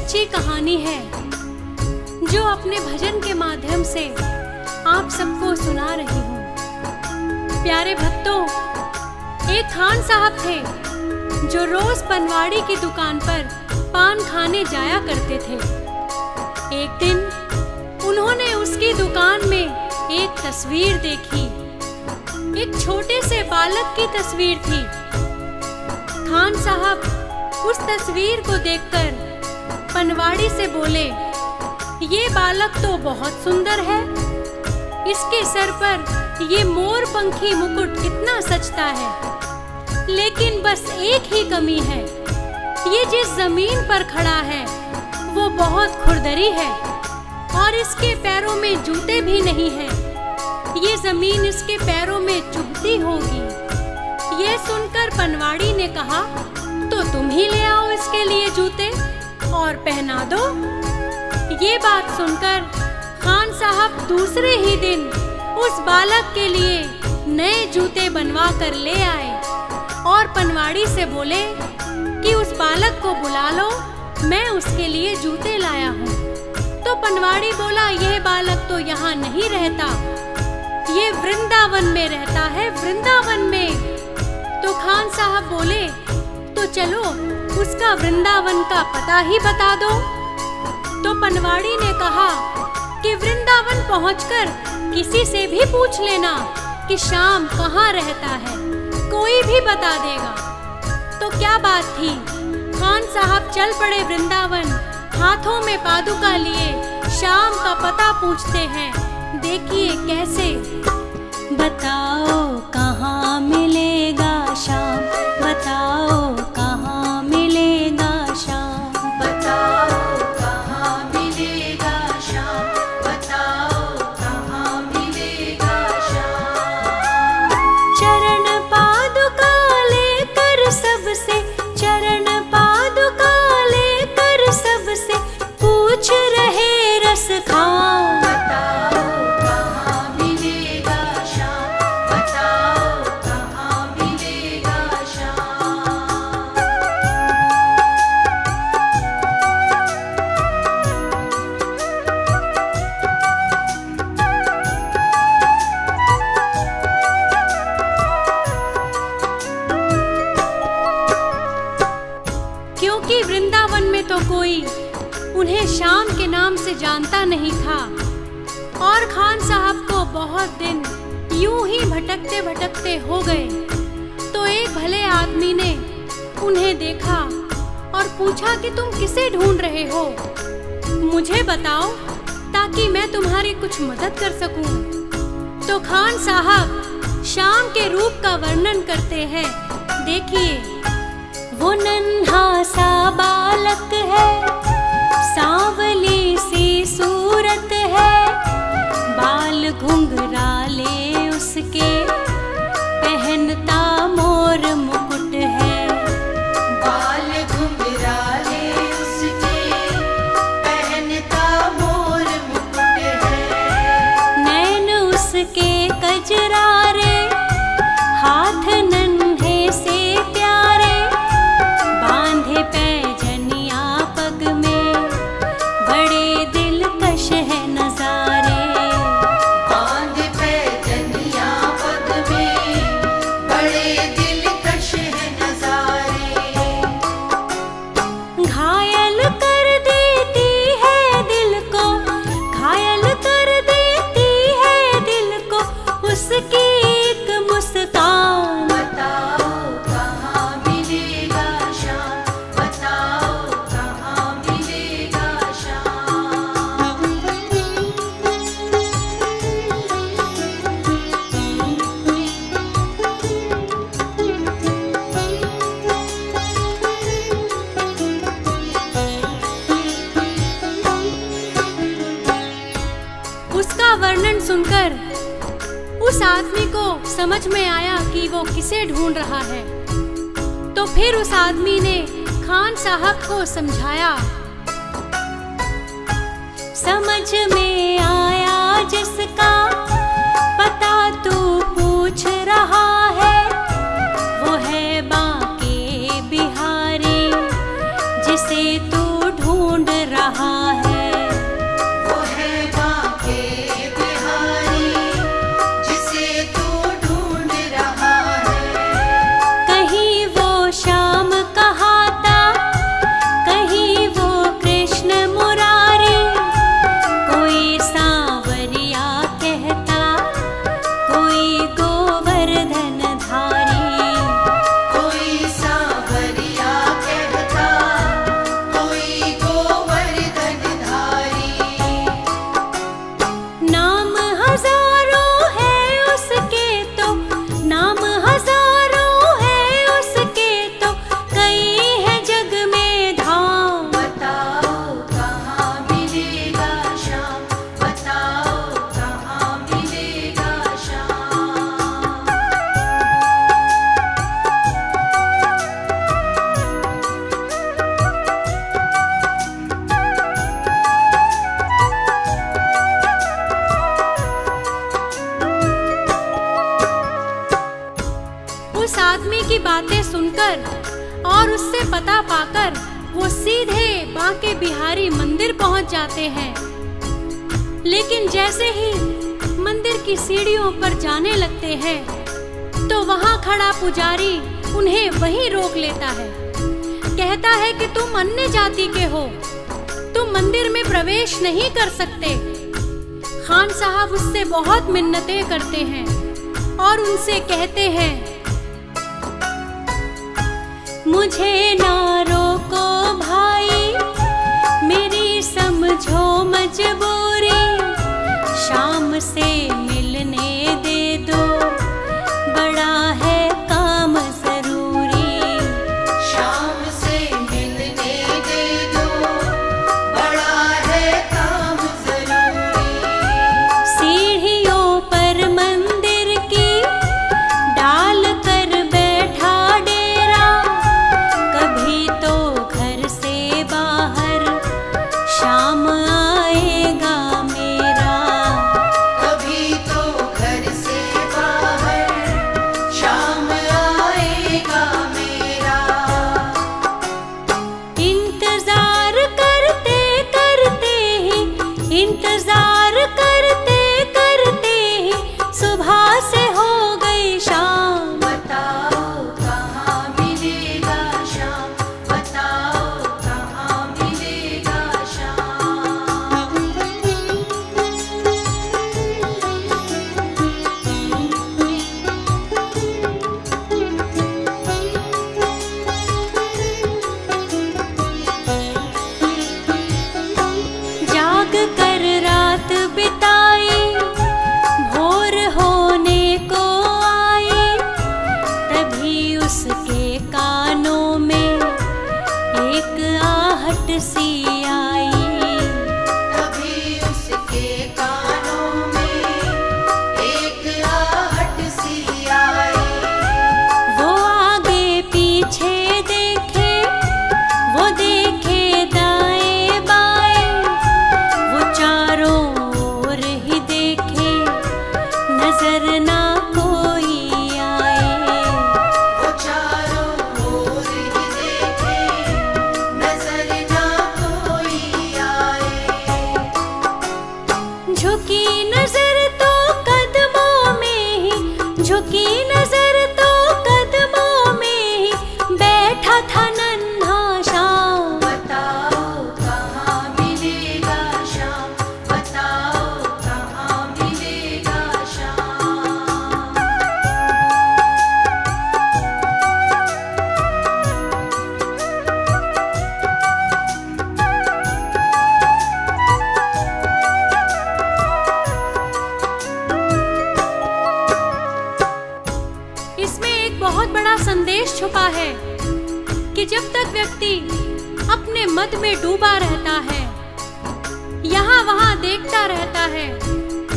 सच्ची कहानी है जो अपने भजन के माध्यम से आप सबको सुना रही हूँ। प्यारे भक्तों, एक खान साहब थे जो रोज पनवाड़ी की दुकान पर पान खाने जाया करते थे। एक दिन उन्होंने उसकी दुकान में एक तस्वीर देखी। एक छोटे से बालक की तस्वीर थी। खान साहब उस तस्वीर को देखकर पनवाड़ी से बोले, ये बालक तो बहुत सुंदर है, इसके सर पर ये मोर पंखी मुकुट कितना सजता है, लेकिन बस एक ही कमी है, ये जिस जमीन पर खड़ा है वो बहुत खुरदरी है और इसके पैरों में जूते भी नहीं हैं। ये जमीन इसके पैरों में चुभती होगी। ये सुनकर पनवाड़ी ने कहा, तो तुम ही ले आओ इसके लिए जूते और पहना दो। ये बात सुनकर खान साहब दूसरे ही दिन उस बालक के लिए नए जूते बनवा कर ले आए और पनवाड़ी से बोले कि उस बालक को बुला लो, मैं उसके लिए जूते लाया हूँ। तो पनवाड़ी बोला, यह बालक तो यहाँ नहीं रहता, ये वृंदावन में रहता है, वृंदावन में। तो खान साहब बोले, तो चलो उसका वृंदावन का पता ही बता दो। तो पनवाड़ी ने कहा कि वृंदावन पहुंचकर किसी से भी पूछ लेना कि श्याम कहाँ रहता है, कोई भी बता देगा। तो क्या बात थी, खान साहब चल पड़े वृंदावन, हाथों में पादुका लिए श्याम का पता पूछते हैं। देखिए कैसे। बताओ कहाँ मिलेगा श्याम, बताओ कहाँ मिलेगा श्याम, बताओ कहाँ मिलेगा श्याम, बताओ कहाँ मिलेगा श्याम। चरण पादुका लेकर सबसे, चरण पादुका लेकर सबसे पूछ रहे रस खाओ। बताओ कहाँ मिलेगा श्याम, बताओ कहाँ मिलेगा श्याम। क्योंकि वृंदावन में तो कोई उन्हें श्याम के नाम से जानता नहीं था और खान साहब को बहुत दिन यूं ही भटकते भटकते हो गए। तो एक भले आदमी ने उन्हें देखा और पूछा कि तुम किसे ढूंढ रहे हो, मुझे बताओ ताकि मैं तुम्हारी कुछ मदद कर सकूं। तो खान साहब श्याम के रूप का वर्णन करते हैं। देखिए, वो नन्हा सा बालक है, सांवली सी सूरत है, बाल घुंघराले उसके, पहनता मोर मुकुट है। बाल घुंघराले उसके, पहनता मोर मुकुट है। नैन उसके कजरारे, हाथ नन्हे से प्यारे, बांधे पैजनिया पग में, बड़े दिलकश है नजारे। बांध पैजनिया पग में, बड़े दिलकश है नजारे। घायल कर देती है दिल को, घायल कर देती है दिल को उसकी एक मुस्कान। बताओ कहाँ मिलेगा श्याम, बताओ कहाँ मिलेगा श्याम। उसका वर्णन सुनकर उस आदमी को समझ में आया कि वो किसे ढूंढ रहा है। तो फिर उस आदमी ने खान साहब को समझाया। समझ में आया जिसका पता तू पूछ रहा है, वो है बांके बिहारी जिसे तू ढूंढ पता पाकर वो सीधे बांके बिहारी मंदिर पहुंच जाते हैं। लेकिन जैसे ही मंदिर की सीढ़ियों पर जाने लगते हैं तो वहां खड़ा पुजारी उन्हें वहीं रोक लेता है। कहता है कि तुम अन्य जाति के हो, तुम मंदिर में प्रवेश नहीं कर सकते। खान साहब उससे बहुत मिन्नतें करते हैं और उनसे कहते हैं, मुझे ना रोको भाई, मेरी समझो मजबूरी, शाम से मिलने दे दो, बड़ा है काम जरूरी। शाम से मिलने दे दो, बड़ा है काम जरूरी। सीढ़ियों पर मंदिर की डाल कर बैठा डेरा, कभी तो घर से बाहर शाम आएगा मेरा। कभी तो घर से बाहर शाम आएगा मेरा। इंतजार करते करते ही, इंतजार करते करते ही सुबह से हो गई शाम। बताओ कहाँ मिलेगा शाम, बताओ कहाँ मिलेगा शाम। जाग कर रात बिताई, भोर होने को आई, तभी उसके कानों में एक आहट सी आई। तभी उसके कानों में एक आहट सी आई। वो आगे पीछे देखे, वो देखे दाएं बाएं, वो चारों ओर ही देखे, नजर ना कोई आए। वो चारों ओर ही देखे, नजर ना कोई आए। झुकी नजर तो कदमों में ही, झुकी नजर तो कदमों में ही बैठा था नन्हा शाम। बताओ कहाँ मिलेगा शाम, बताओ कहाँ मिलेगा शाम। इसमें एक बहुत बड़ा संदेश छुपा है कि जब तक व्यक्ति अपने मत में डूबा रहता है, यहाँ वहाँ देखता रहता है,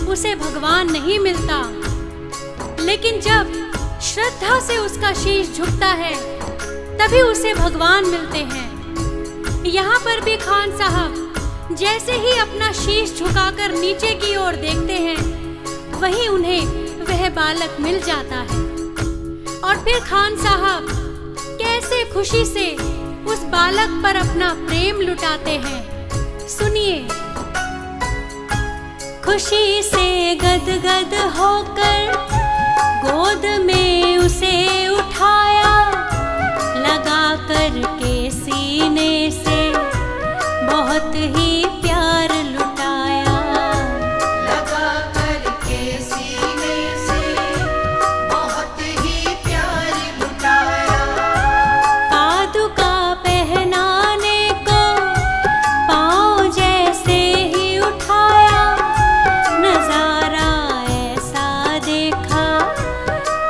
उसे भगवान नहीं मिलता। लेकिन जब श्रद्धा से उसका शीश झुकता है, तभी उसे भगवान मिलते हैं। यहाँ पर भी खान साहब जैसे ही अपना शीश झुकाकर नीचे की ओर देखते हैं, वहीं उन्हें वह बालक मिल जाता है। और फिर खान साहब कैसे खुशी से उस बालक पर अपना प्रेम लुटाते हैं, सुनिए। खुशी से गदगद होकर गोद में उसे उठाया, लगा कर के सीने से बहुत ही प्यार लुटाया। लगा कर के सीने से बहुत ही प्यार लुटाया। पादुका पहनाने को पाँव जैसे ही उठाया, नजारा ऐसा देखा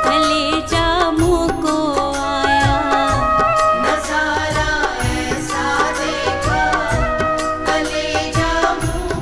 कलेजा मुँह को आया। नजारा ऐसा देखा कलेजा मुँह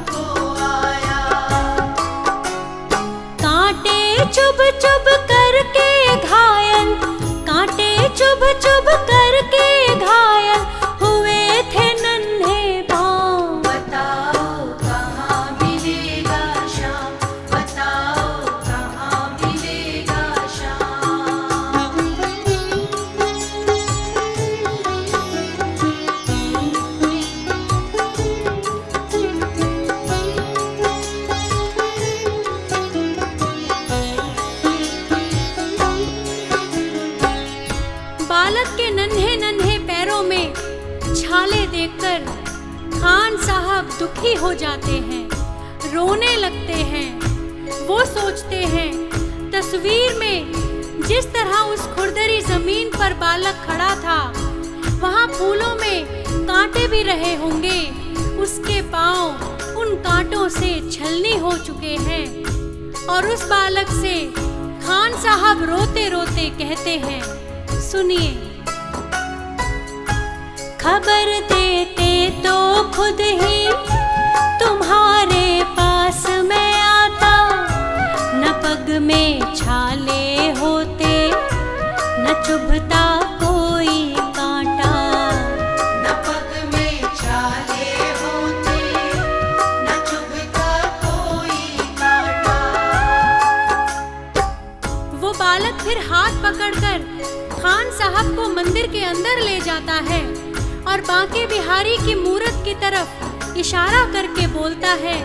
छाले देखकर खान साहब दुखी हो जाते हैं, रोने लगते हैं। वो सोचते हैं तस्वीर में जिस तरह उस खुरदरी जमीन पर बालक खड़ा था, वहाँ फूलों में कांटे भी रहे होंगे। उसके पांव उन कांटों से छलनी हो चुके हैं और उस बालक से खान साहब रोते रोते कहते हैं, सुनिए। खबर देते तो खुद ही तुम्हारे पास मैं आता, न पग में छाले होते न चुभता कोई कांटा। न पग में छाले होते न चुभता कोई कांटा। वो बालक फिर हाथ पकड़कर खान साहब को मंदिर के अंदर ले जाता है और बांके बिहारी की मूरत की तरफ इशारा करके बोलता है,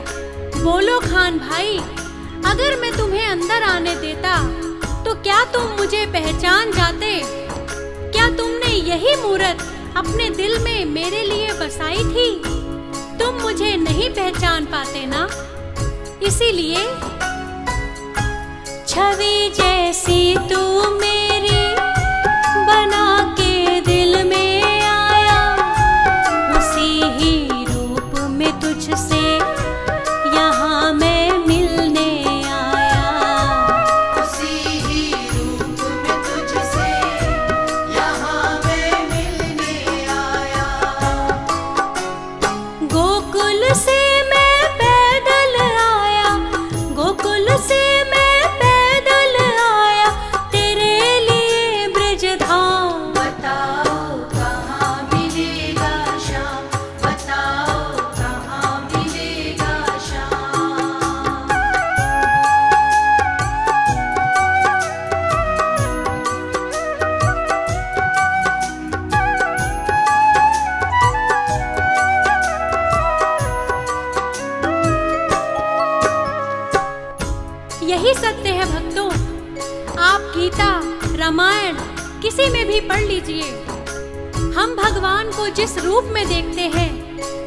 बोलो खान भाई, अगर मैं तुम्हें अंदर आने देता तो क्या तुम मुझे पहचान जाते? क्या तुमने यही मूरत अपने दिल में मेरे लिए बसाई थी? तुम मुझे नहीं पहचान पाते ना? इसीलिए छवि जैसी तू मेरी बना के दिल में आया, उसी ही रूप में तुझसे यहाँ मैं मिलने आया। उसी ही रूप में तुझसे यहाँ मैं मिलने आया। गोकुल से मैं पैदल आया, गोकुल से मैं पैदल आया, तेरे लिए ब्रजधाम। बताओ कहाँ मिलेगा श्याम, बताओ कहाँ मिलेगा श्याम। यही सत्य है भक्तों। आप गीता, रामायण किसी में भी पढ़ लीजिए। हम भगवान को जिस रूप में देखते हैं,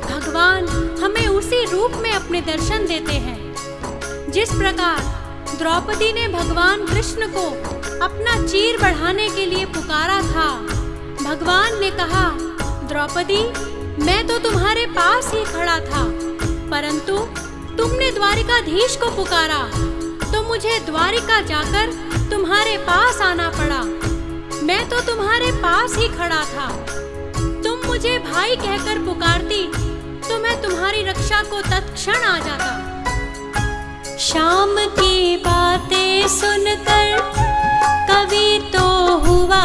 भगवान हमें उसी रूप में अपने दर्शन देते हैं। जिस प्रकार द्रौपदी ने भगवान कृष्ण को अपना चीर बढ़ाने के लिए पुकारा था, भगवान ने कहा, द्रौपदी, मैं तो तुम्हारे पास ही खड़ा था, परंतु तुमने द्वारिकाधीश को पुकारा तो मुझे द्वारिका जाकर तुम्हारे पास आना पड़ा। मैं तो तुम्हारे पास ही खड़ा था। तुम मुझे भाई कहकर पुकारती तो मैं तुम्हारी रक्षा को तत्क्षण आ जाता। शाम की बातें सुनकर कवि तो हुआ